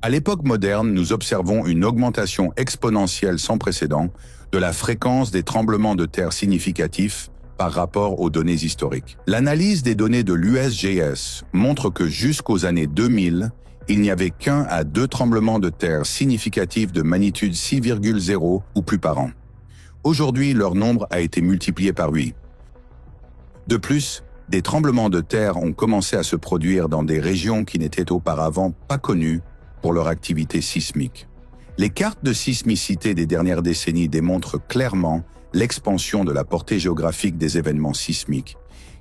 À l'époque moderne, nous observons une augmentation exponentielle sans précédent de la fréquence des tremblements de terre significatifs par rapport aux données historiques. L'analyse des données de l'USGS montre que jusqu'aux années 2000, il n'y avait qu'un à deux tremblements de terre significatifs de magnitude 6,0 ou plus par an. Aujourd'hui, leur nombre a été multiplié par 8. De plus, des tremblements de terre ont commencé à se produire dans des régions qui n'étaient auparavant pas connues pour leur activité sismique. Les cartes de sismicité des dernières décennies démontrent clairement l'expansion de la portée géographique des événements sismiques,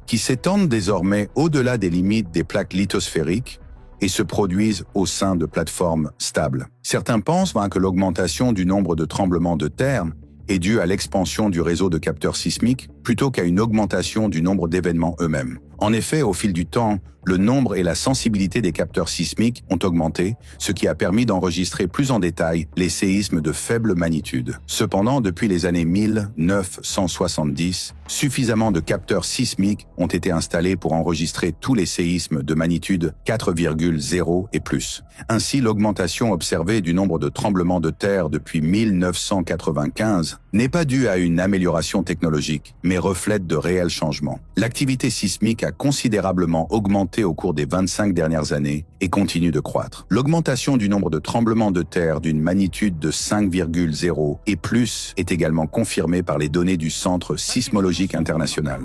qui s'étendent désormais au-delà des limites des plaques lithosphériques et se produisent au sein de plateformes stables. Certains pensent que l'augmentation du nombre de tremblements de terre est due à l'expansion du réseau de capteurs sismiques plutôt qu'à une augmentation du nombre d'événements eux-mêmes. En effet, au fil du temps, le nombre et la sensibilité des capteurs sismiques ont augmenté, ce qui a permis d'enregistrer plus en détail les séismes de faible magnitude. Cependant, depuis les années 1970, suffisamment de capteurs sismiques ont été installés pour enregistrer tous les séismes de magnitude 4,0 et plus. Ainsi, l'augmentation observée du nombre de tremblements de terre depuis 1995 n'est pas due à une amélioration technologique, mais reflète de réels changements. L'activité sismique a considérablement augmenté au cours des 25 dernières années et continue de croître. L'augmentation du nombre de tremblements de terre d'une magnitude de 5,0 et plus est également confirmée par les données du Centre sismologique international.